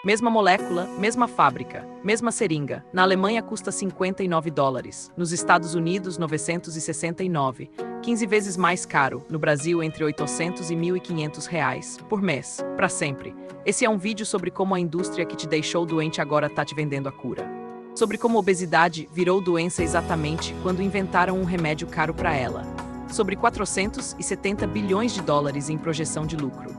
Mesma molécula, mesma fábrica, mesma seringa. Na Alemanha custa $59, nos Estados Unidos 969, 15 vezes mais caro, no Brasil entre 800 e 1.500 reais, por mês, para sempre. Esse é um vídeo sobre como a indústria que te deixou doente agora tá te vendendo a cura. Sobre como a obesidade virou doença exatamente quando inventaram um remédio caro para ela. Sobre 470 bilhões de dólares em projeção de lucro.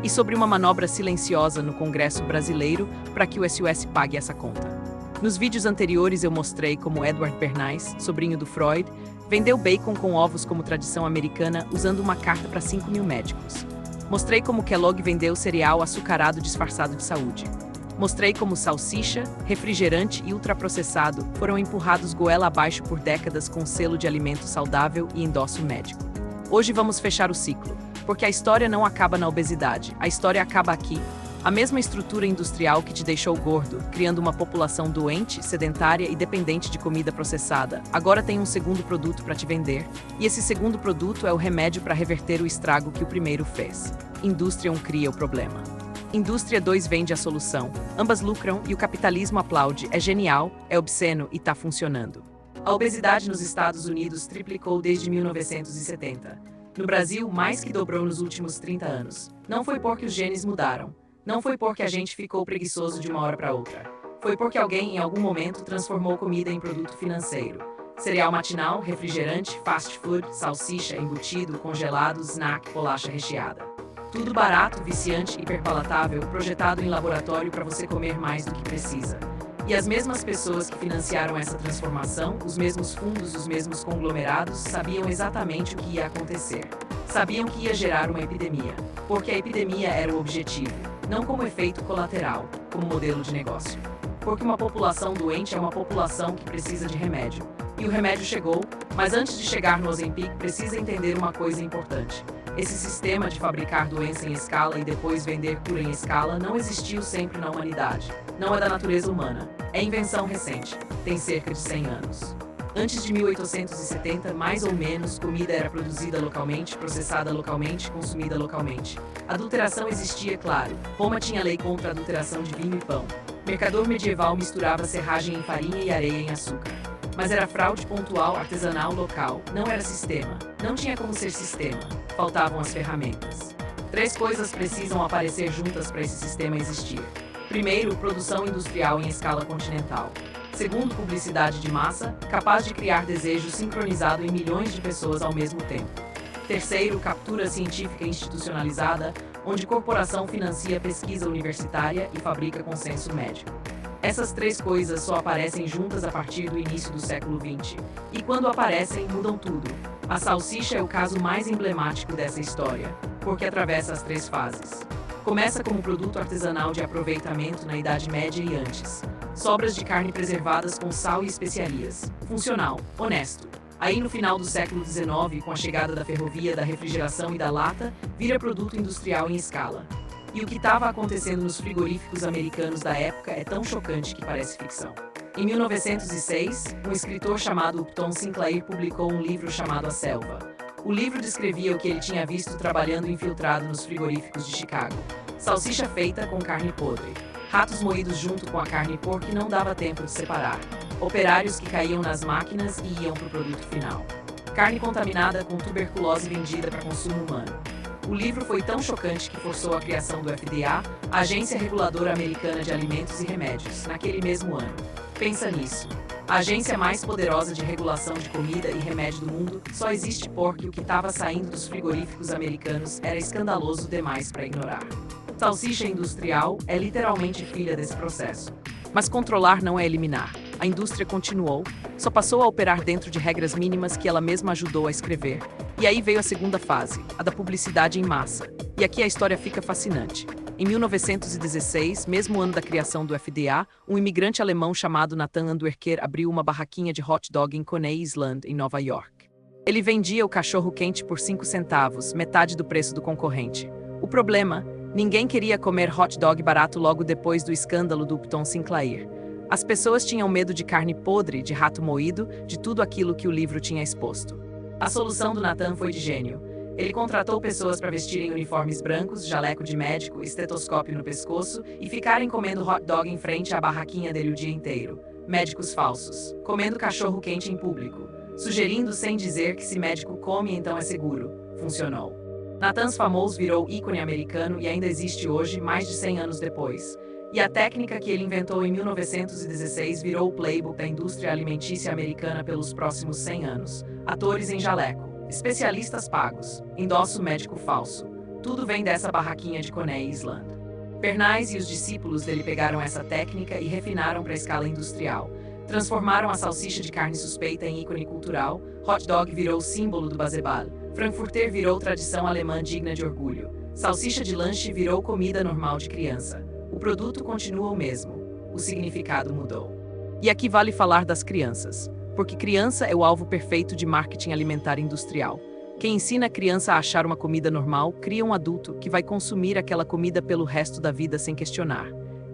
E sobre uma manobra silenciosa no Congresso brasileiro para que o SUS pague essa conta. Nos vídeos anteriores eu mostrei como Edward Bernays, sobrinho do Freud, vendeu bacon com ovos como tradição americana usando uma carta para 5.000 médicos. Mostrei como Kellogg vendeu cereal açucarado disfarçado de saúde. Mostrei como salsicha, refrigerante e ultraprocessado foram empurrados goela abaixo por décadas com selo de alimento saudável e endosso médico. Hoje vamos fechar o ciclo, porque a história não acaba na obesidade, a história acaba aqui. A mesma estrutura industrial que te deixou gordo, criando uma população doente, sedentária e dependente de comida processada, agora tem um segundo produto para te vender, e esse segundo produto é o remédio para reverter o estrago que o primeiro fez. Indústria 1 cria o problema. Indústria 2 vende a solução. Ambas lucram e o capitalismo aplaude. É genial, é obsceno e tá funcionando. A obesidade nos Estados Unidos triplicou desde 1970. No Brasil, mais que dobrou nos últimos 30 anos. Não foi porque os genes mudaram. Não foi porque a gente ficou preguiçoso de uma hora para outra. Foi porque alguém, em algum momento, transformou comida em produto financeiro. Cereal matinal, refrigerante, fast food, salsicha, embutido, congelado, snack, bolacha recheada. Tudo barato, viciante, hiperpalatável, projetado em laboratório para você comer mais do que precisa. E as mesmas pessoas que financiaram essa transformação, os mesmos fundos, os mesmos conglomerados, sabiam exatamente o que ia acontecer. Sabiam que ia gerar uma epidemia, porque a epidemia era o objetivo, não como efeito colateral, como modelo de negócio. Porque uma população doente é uma população que precisa de remédio. E o remédio chegou, mas antes de chegar no Ozempic, precisa entender uma coisa importante. Esse sistema de fabricar doença em escala e depois vender cura em escala não existiu sempre na humanidade. Não é da natureza humana. É invenção recente. Tem cerca de 100 anos. Antes de 1870, mais ou menos, comida era produzida localmente, processada localmente, consumida localmente. Adulteração existia, claro. Roma tinha lei contra a adulteração de vinho e pão. Mercador medieval misturava serragem em farinha e areia em açúcar. Mas era fraude pontual, artesanal, local. Não era sistema. Não tinha como ser sistema. Faltavam as ferramentas. 3 coisas precisam aparecer juntas para esse sistema existir. Primeiro, produção industrial em escala continental. Segundo, publicidade de massa, capaz de criar desejo sincronizado em milhões de pessoas ao mesmo tempo. Terceiro, captura científica institucionalizada, onde corporação financia pesquisa universitária e fabrica consenso médico. Essas 3 coisas só aparecem juntas a partir do início do século XX. E quando aparecem, mudam tudo. A salsicha é o caso mais emblemático dessa história, porque atravessa as 3 fases. Começa como produto artesanal de aproveitamento na Idade Média e antes. Sobras de carne preservadas com sal e especiarias. Funcional, honesto. Aí no final do século XIX, com a chegada da ferrovia, da refrigeração e da lata, vira produto industrial em escala. E o que estava acontecendo nos frigoríficos americanos da época é tão chocante que parece ficção. Em 1906, um escritor chamado Upton Sinclair publicou um livro chamado A Selva. O livro descrevia o que ele tinha visto trabalhando infiltrado nos frigoríficos de Chicago. Salsicha feita com carne podre. Ratos moídos junto com a carne porque não dava tempo de separar. Operários que caíam nas máquinas e iam para o produto final. Carne contaminada com tuberculose vendida para consumo humano. O livro foi tão chocante que forçou a criação do FDA, a Agência Reguladora Americana de Alimentos e Remédios, naquele mesmo ano. Pensa nisso. A agência mais poderosa de regulação de comida e remédio do mundo só existe porque o que estava saindo dos frigoríficos americanos era escandaloso demais para ignorar. Salsicha industrial é literalmente filha desse processo. Mas controlar não é eliminar. A indústria continuou, só passou a operar dentro de regras mínimas que ela mesma ajudou a escrever. E aí veio a segunda fase, a da publicidade em massa. E aqui a história fica fascinante. Em 1916, mesmo ano da criação do FDA, um imigrante alemão chamado Nathan Anderker abriu uma barraquinha de hot dog em Coney Island, em Nova York. Ele vendia o cachorro quente por 5 centavos, metade do preço do concorrente. O problema? Ninguém queria comer hot dog barato logo depois do escândalo do Upton Sinclair. As pessoas tinham medo de carne podre, de rato moído, de tudo aquilo que o livro tinha exposto. A solução do Nathan foi de gênio. Ele contratou pessoas para vestirem uniformes brancos, jaleco de médico, estetoscópio no pescoço e ficarem comendo hot dog em frente à barraquinha dele o dia inteiro. Médicos falsos, comendo cachorro quente em público, sugerindo sem dizer que se médico come então é seguro. Funcionou. Nathans Famous virou ícone americano e ainda existe hoje, mais de 100 anos depois. E a técnica que ele inventou em 1916 virou o playbook da indústria alimentícia americana pelos próximos 100 anos. Atores em jaleco, especialistas pagos, endosso médico falso. Tudo vem dessa barraquinha de Coney Island. Bernays e os discípulos dele pegaram essa técnica e refinaram para a escala industrial. Transformaram a salsicha de carne suspeita em ícone cultural, hot dog virou símbolo do Baseball, Frankfurter virou tradição alemã digna de orgulho, salsicha de lanche virou comida normal de criança. O produto continua o mesmo, o significado mudou. E aqui vale falar das crianças, porque criança é o alvo perfeito de marketing alimentar industrial. Quem ensina a criança a achar uma comida normal, cria um adulto que vai consumir aquela comida pelo resto da vida sem questionar.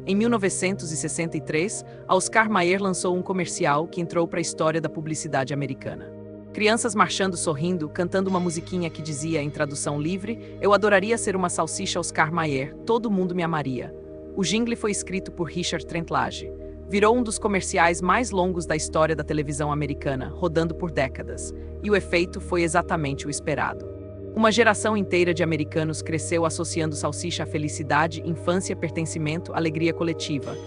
Em 1963, a Oscar Mayer lançou um comercial que entrou para a história da publicidade americana. Crianças marchando sorrindo, cantando uma musiquinha que dizia, em tradução livre, "Eu adoraria ser uma salsicha Oscar Mayer, todo mundo me amaria." O jingle foi escrito por Richard Trentlage. Virou um dos comerciais mais longos da história da televisão americana, rodando por décadas. E o efeito foi exatamente o esperado. Uma geração inteira de americanos cresceu associando salsicha à felicidade, infância, pertencimento, alegria coletiva.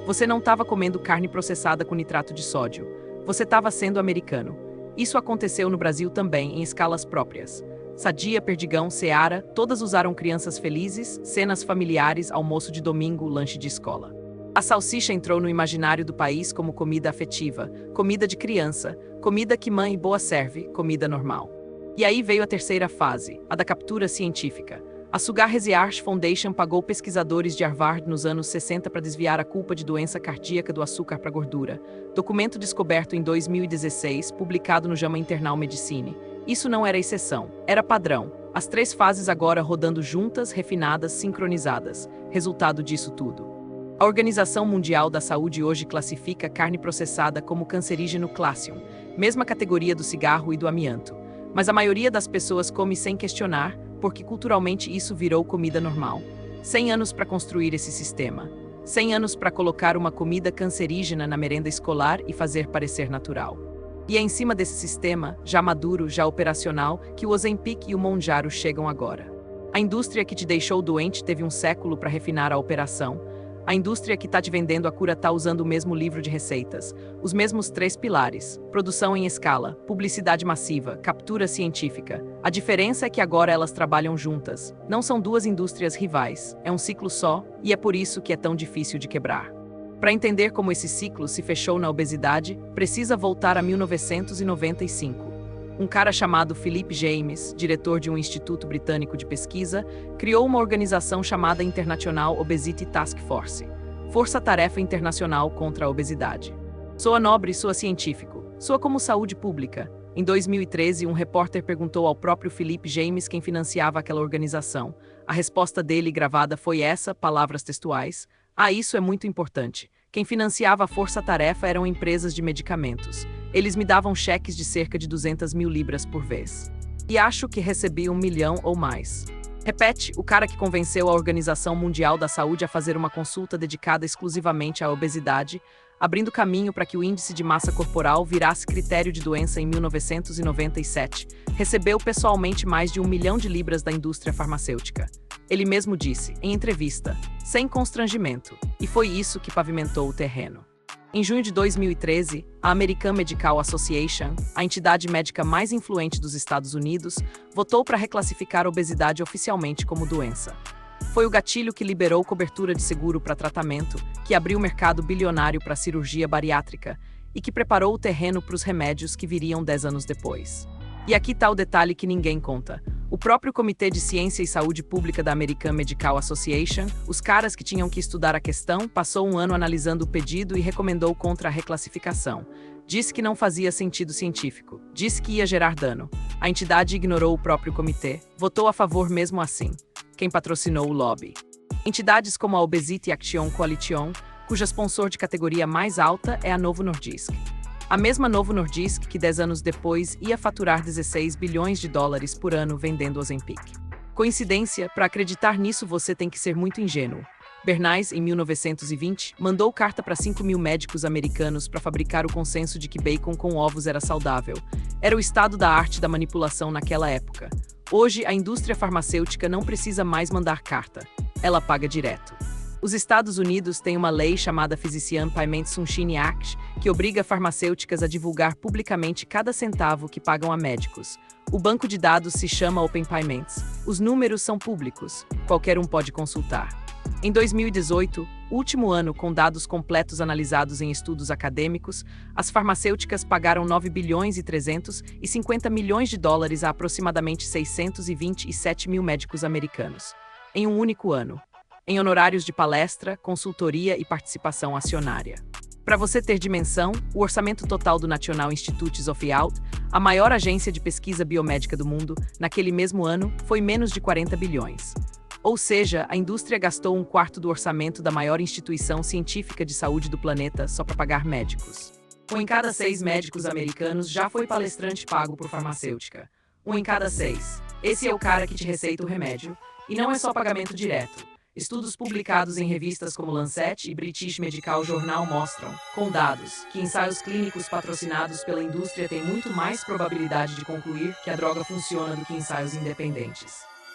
Você não estava comendo carne processada com nitrato de sódio. Você estava sendo americano. Isso aconteceu no Brasil também, em escalas próprias. Sadia, Perdigão, Seara, todas usaram crianças felizes, cenas familiares, almoço de domingo, lanche de escola. A salsicha entrou no imaginário do país como comida afetiva, comida de criança, comida que mãe boa serve, comida normal. E aí veio a terceira fase, a da captura científica. A Sugar Research Foundation pagou pesquisadores de Harvard nos anos 60 para desviar a culpa de doença cardíaca do açúcar para gordura. Documento descoberto em 2016, publicado no JAMA Internal Medicine. Isso não era exceção, era padrão. As 3 fases agora rodando juntas, refinadas, sincronizadas. Resultado disso tudo. A Organização Mundial da Saúde hoje classifica carne processada como cancerígeno Classium, mesma categoria do cigarro e do amianto. Mas a maioria das pessoas come sem questionar, porque culturalmente isso virou comida normal. 100 anos para construir esse sistema. 100 anos para colocar uma comida cancerígena na merenda escolar e fazer parecer natural. E é em cima desse sistema, já maduro, já operacional, que o Ozempic e o Mounjaro chegam agora. A indústria que te deixou doente teve um século para refinar a operação. A indústria que está te vendendo a cura está usando o mesmo livro de receitas, os mesmos 3 pilares: produção em escala, publicidade massiva, captura científica. A diferença é que agora elas trabalham juntas. Não são 2 indústrias rivais, é um ciclo só, e é por isso que é tão difícil de quebrar. Para entender como esse ciclo se fechou na obesidade, precisa voltar a 1995. Um cara chamado Philip James, diretor de um instituto britânico de pesquisa, criou uma organização chamada International Obesity Task Force, Força-Tarefa Internacional contra a Obesidade. Soa nobre, soa científico, soa como saúde pública. Em 2013, um repórter perguntou ao próprio Philip James quem financiava aquela organização. A resposta dele, gravada, foi essa, palavras textuais: "Ah, isso é muito importante. Quem financiava a força-tarefa eram empresas de medicamentos. Eles me davam cheques de cerca de 200 mil libras por vez. E acho que recebi 1 milhão ou mais." Repete, o cara que convenceu a Organização Mundial da Saúde a fazer uma consulta dedicada exclusivamente à obesidade, abrindo caminho para que o índice de massa corporal virasse critério de doença em 1997, recebeu pessoalmente mais de 1 milhão de libras da indústria farmacêutica. Ele mesmo disse, em entrevista, sem constrangimento, e foi isso que pavimentou o terreno. Em junho de 2013, a American Medical Association, a entidade médica mais influente dos Estados Unidos, votou para reclassificar a obesidade oficialmente como doença. Foi o gatilho que liberou cobertura de seguro para tratamento, que abriu o mercado bilionário para a cirurgia bariátrica e que preparou o terreno para os remédios que viriam 10 anos depois. E aqui está o detalhe que ninguém conta. O próprio Comitê de Ciência e Saúde Pública da American Medical Association, os caras que tinham que estudar a questão, passou 1 ano analisando o pedido e recomendou contra a reclassificação. Disse que não fazia sentido científico. Disse que ia gerar dano. A entidade ignorou o próprio comitê. Votou a favor mesmo assim. Quem patrocinou o lobby? Entidades como a Obesity Action Coalition, cuja sponsor de categoria mais alta é a Novo Nordisk. A mesma Novo Nordisk que 10 anos depois ia faturar 16 bilhões de dólares por ano vendendo Ozempic. Coincidência? Para acreditar nisso você tem que ser muito ingênuo. Bernays, em 1920, mandou carta para 5.000 médicos americanos para fabricar o consenso de que bacon com ovos era saudável. Era o estado da arte da manipulação naquela época. Hoje, a indústria farmacêutica não precisa mais mandar carta. Ela paga direto. Os Estados Unidos têm uma lei chamada Physician Payment Sunshine Act, que obriga farmacêuticas a divulgar publicamente cada centavo que pagam a médicos. O banco de dados se chama Open Payments. Os números são públicos. Qualquer um pode consultar. Em 2018, último ano com dados completos analisados em estudos acadêmicos, as farmacêuticas pagaram 9 bilhões e 350 milhões de dólares a aproximadamente 627 mil médicos americanos, em um único ano, em honorários de palestra, consultoria e participação acionária. Para você ter dimensão, o orçamento total do National Institutes of Health, a maior agência de pesquisa biomédica do mundo, naquele mesmo ano, foi menos de 40 bilhões. Ou seja, a indústria gastou um quarto do orçamento da maior instituição científica de saúde do planeta só para pagar médicos. Um em cada 6 médicos americanos já foi palestrante pago por farmacêutica. Um em cada 6. Esse é o cara que te receita o remédio. E não é só pagamento direto. Estudos publicados em revistas como Lancet e British Medical Journal mostram, com dados, que ensaios clínicos patrocinados pela indústria têm muito mais probabilidade de concluir que a droga funciona do que ensaios independentes.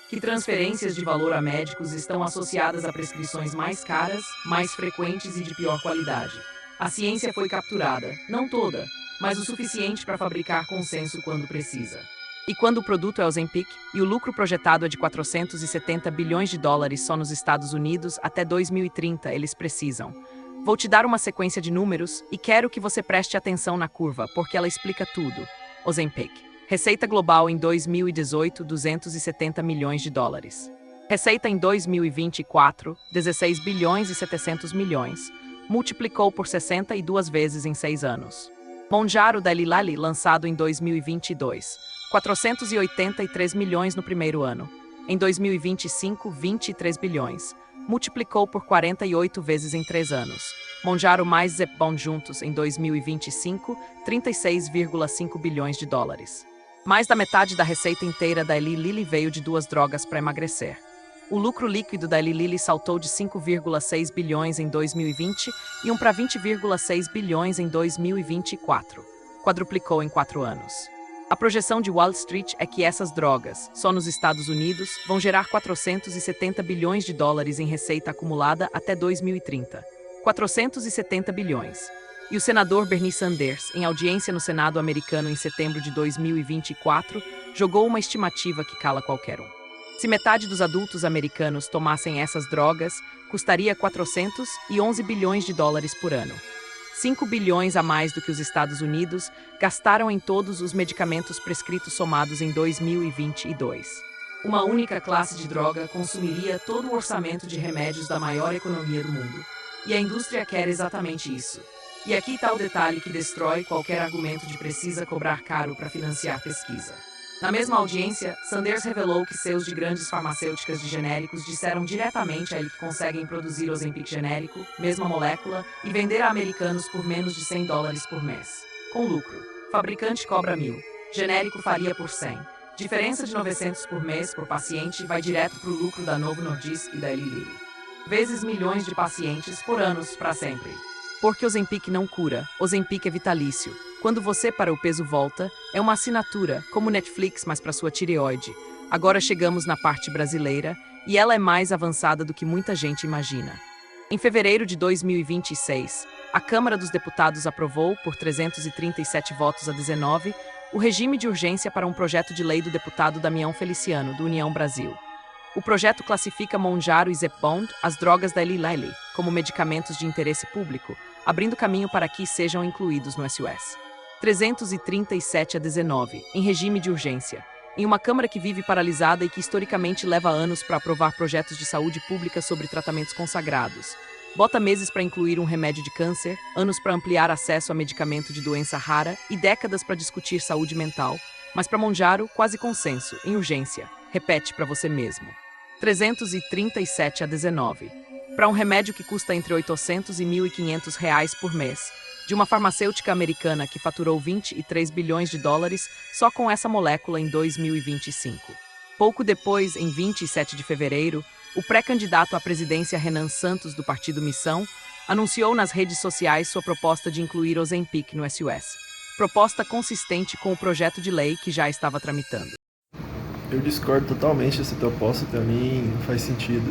Que transferências de valor a médicos estão associadas a prescrições mais caras, mais frequentes e de pior qualidade. A ciência foi capturada, não toda, mas o suficiente para fabricar consenso quando precisa. E quando o produto é Ozempic, e o lucro projetado é de 470 bilhões de dólares só nos Estados Unidos até 2030, eles precisam. Vou te dar uma sequência de números e quero que você preste atenção na curva, porque ela explica tudo. Ozempic. Receita global em 2018, 270 milhões de dólares. Receita em 2024, 16 bilhões e 700 milhões. Multiplicou por 62 vezes em 6 anos. Mounjaro da Eli Lilly, lançado em 2022. 483 milhões no primeiro ano. Em 2025, 23 bilhões. Multiplicou por 48 vezes em 3 anos. Mounjaro mais Zepbound juntos, em 2025, 36,5 bilhões de dólares. Mais da metade da receita inteira da Eli Lilly veio de 2 drogas para emagrecer. O lucro líquido da Eli Lilly saltou de 5,6 bilhões em 2020 e para 20,6 bilhões em 2024. Quadruplicou em 4 anos. A projeção de Wall Street é que essas drogas, só nos Estados Unidos, vão gerar 470 bilhões de dólares em receita acumulada até 2030. 470 bilhões. E o senador Bernie Sanders, em audiência no Senado americano em setembro de 2024, jogou uma estimativa que cala qualquer um. Se metade dos adultos americanos tomassem essas drogas, custaria 411 bilhões de dólares por ano. 5 bilhões a mais do que os Estados Unidos gastaram em todos os medicamentos prescritos somados em 2022. Uma única classe de droga consumiria todo o orçamento de remédios da maior economia do mundo. E a indústria quer exatamente isso. E aqui está o detalhe que destrói qualquer argumento de precisa cobrar caro para financiar pesquisa. Na mesma audiência, Sanders revelou que CEOs de grandes farmacêuticas de genéricos disseram diretamente a ele que conseguem produzir Ozempic genérico, mesma molécula, e vender a americanos por menos de 100 dólares por mês. Com lucro. Fabricante cobra 1.000. Genérico faria por 100. Diferença de 900 por mês por paciente vai direto para o lucro da Novo Nordisk e da Eli Lilly. Vezes milhões de pacientes por anos para sempre. Porque Ozempic não cura, Ozempic é vitalício. Quando você para o peso volta, é uma assinatura, como Netflix, mas para sua tireoide. Agora chegamos na parte brasileira, e ela é mais avançada do que muita gente imagina. Em fevereiro de 2026, a Câmara dos Deputados aprovou, por 337 votos a 19, o regime de urgência para um projeto de lei do deputado Damião Feliciano, do União Brasil. O projeto classifica Mounjaro e Zepbound, as drogas da Eli Lilly, como medicamentos de interesse público, abrindo caminho para que sejam incluídos no SUS. 337 a 19, em regime de urgência, em uma Câmara que vive paralisada e que historicamente leva anos para aprovar projetos de saúde pública sobre tratamentos consagrados. Bota meses para incluir um remédio de câncer, anos para ampliar acesso a medicamento de doença rara e décadas para discutir saúde mental. Mas para Mounjaro, quase consenso, em urgência. Repete para você mesmo. 337 a 19. Para um remédio que custa entre 800 e 1.500 reais por mês. de uma farmacêutica americana que faturou 23 bilhões de dólares só com essa molécula em 2025. Pouco depois, em 27 de fevereiro, o pré-candidato à presidência Renan Santos, do Partido Missão, anunciou nas redes sociais sua proposta de incluir Ozempic no SUS, proposta consistente com o projeto de lei que já estava tramitando. Eu discordo totalmente dessa proposta, para mim não faz sentido.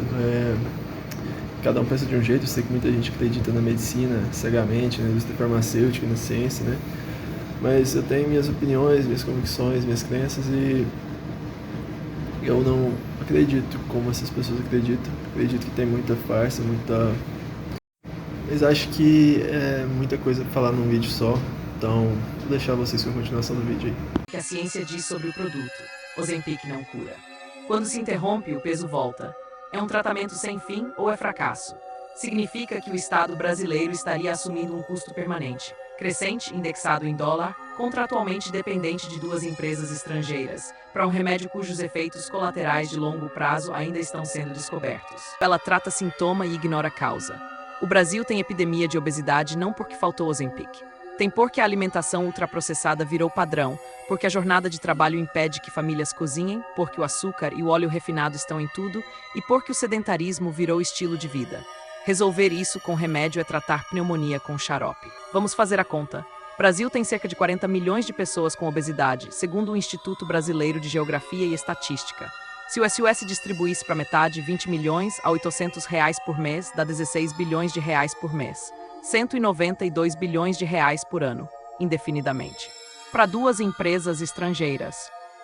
Cada um pensa de um jeito, eu sei que muita gente acredita na medicina cegamente, na indústria farmacêutica, na ciência, né? Mas eu tenho minhas opiniões, minhas convicções, minhas crenças e eu não acredito como essas pessoas acreditam. Acredito que tem muita farsa, mas acho que é muita coisa pra falar num vídeo só, então vou deixar vocês com a continuação do vídeo aí. O que a ciência diz sobre o produto. Ozempic não cura. Quando se interrompe, o peso volta. É um tratamento sem fim ou é fracasso? Significa que o Estado brasileiro estaria assumindo um custo permanente, crescente, indexado em dólar, contratualmente dependente de duas empresas estrangeiras, para um remédio cujos efeitos colaterais de longo prazo ainda estão sendo descobertos. Ela trata sintoma e ignora causa. O Brasil tem epidemia de obesidade não porque faltou Ozempic. Tem porque a alimentação ultraprocessada virou padrão, porque a jornada de trabalho impede que famílias cozinhem, porque o açúcar e o óleo refinado estão em tudo e porque o sedentarismo virou estilo de vida. Resolver isso com remédio é tratar pneumonia com xarope. Vamos fazer a conta. Brasil tem cerca de 40 milhões de pessoas com obesidade, segundo o Instituto Brasileiro de Geografia e Estatística. Se o SUS distribuísse para metade 20 milhões a R$ 800 por mês, dá 16 bilhões de reais por mês. 192 bilhões de reais por ano, indefinidamente. Para duas empresas estrangeiras.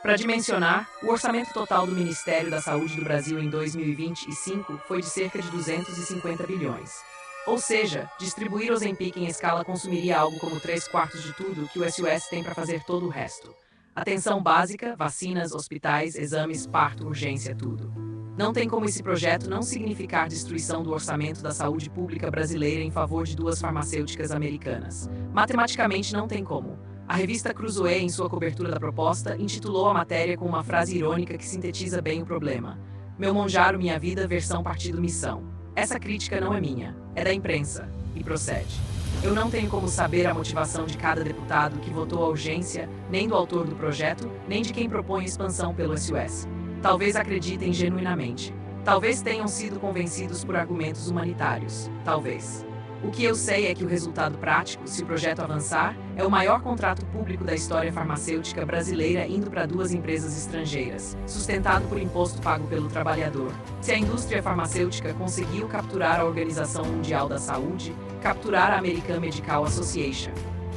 Para dimensionar, o orçamento total do Ministério da Saúde do Brasil em 2025 foi de cerca de 250 bilhões. Ou seja, distribuir Ozempic em escala consumiria algo como 3/4 de tudo que o SUS tem para fazer todo o resto. Atenção básica, vacinas, hospitais, exames, parto, urgência, tudo. Não tem como esse projeto não significar destruição do orçamento da saúde pública brasileira em favor de duas farmacêuticas americanas. Matematicamente não tem como. A revista Cruzoé, em sua cobertura da proposta, intitulou a matéria com uma frase irônica que sintetiza bem o problema. Meu Monjaro, minha vida, versão Partido Missão. Essa crítica não é minha, é da imprensa, e procede. Eu não tenho como saber a motivação de cada deputado que votou a urgência, nem do autor do projeto, nem de quem propõe expansão pelo SUS. Talvez acreditem genuinamente. Talvez tenham sido convencidos por argumentos humanitários. Talvez. O que eu sei é que o resultado prático, se o projeto avançar, é o maior contrato público da história farmacêutica brasileira indo para duas empresas estrangeiras, sustentado por imposto pago pelo trabalhador. Se a indústria farmacêutica conseguiu capturar a Organização Mundial da Saúde, capturar a American Medical Association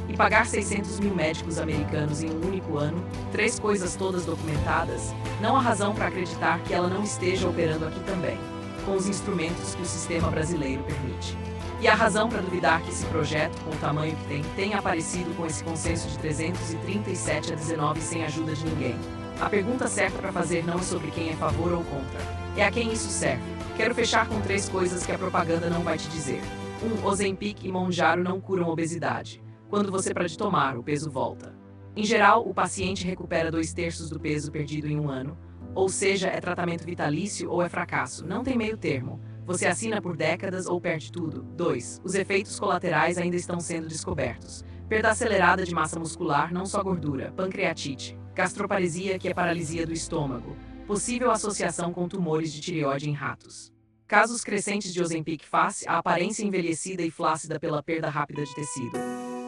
e pagar 600 mil médicos americanos em um único ano, 3 coisas todas documentadas, não há razão para acreditar que ela não esteja operando aqui também, com os instrumentos que o sistema brasileiro permite. E há razão para duvidar que esse projeto, com o tamanho que tenha aparecido com esse consenso de 337 a 19 sem ajuda de ninguém. A pergunta certa para fazer não é sobre quem é a favor ou contra, é a quem isso serve. Quero fechar com 3 coisas que a propaganda não vai te dizer. 1. Ozempic e Monjaro não curam obesidade. Quando você para de tomar, o peso volta. Em geral, o paciente recupera 2/3 do peso perdido em um ano, ou seja, é tratamento vitalício ou é fracasso, não tem meio termo. Você assina por décadas ou perde tudo. 2. Os efeitos colaterais ainda estão sendo descobertos. Perda acelerada de massa muscular, não só gordura, pancreatite, gastroparesia, que é paralisia do estômago, possível associação com tumores de tireoide em ratos. Casos crescentes de Ozempic face a aparência envelhecida e flácida pela perda rápida de tecido.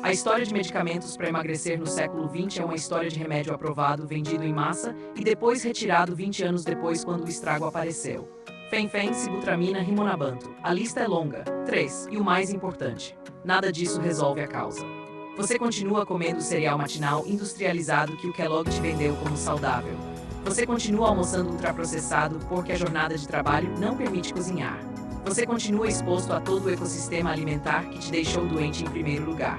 A história de medicamentos para emagrecer no século XX é uma história de remédio aprovado, vendido em massa e depois retirado 20 anos depois quando o estrago apareceu. Fen-Phen, Sibutramina, Rimonabant. A lista é longa. 3. E o mais importante, nada disso resolve a causa. Você continua comendo o cereal matinal industrializado que o Kellogg te vendeu como saudável. Você continua almoçando ultraprocessado porque a jornada de trabalho não permite cozinhar. Você continua exposto a todo o ecossistema alimentar que te deixou doente em primeiro lugar.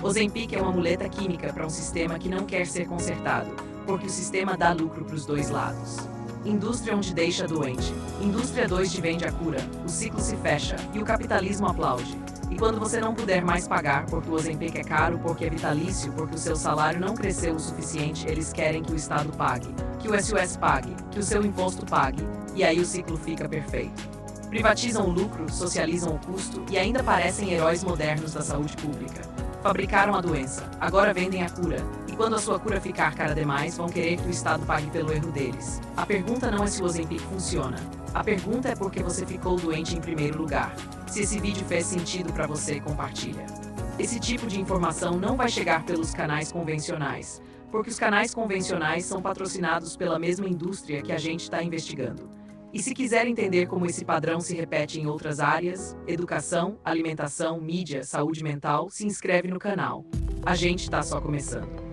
Ozempic é uma muleta química para um sistema que não quer ser consertado, porque o sistema dá lucro para os dois lados. Indústria 1 te deixa doente, indústria 2 te vende a cura, o ciclo se fecha e o capitalismo aplaude. E quando você não puder mais pagar porque o Ozempic é caro, porque é vitalício, porque o seu salário não cresceu o suficiente, eles querem que o Estado pague, que o SUS pague, que o seu imposto pague, e aí o ciclo fica perfeito. Privatizam o lucro, socializam o custo e ainda parecem heróis modernos da saúde pública. Fabricaram a doença, agora vendem a cura. E quando a sua cura ficar cara demais, vão querer que o Estado pague pelo erro deles. A pergunta não é se o Ozempic funciona. A pergunta é por que você ficou doente em primeiro lugar. Se esse vídeo fez sentido para você, compartilha. Esse tipo de informação não vai chegar pelos canais convencionais, porque os canais convencionais são patrocinados pela mesma indústria que a gente está investigando. E se quiser entender como esse padrão se repete em outras áreas, educação, alimentação, mídia, saúde mental, se inscreve no canal. A gente está só começando.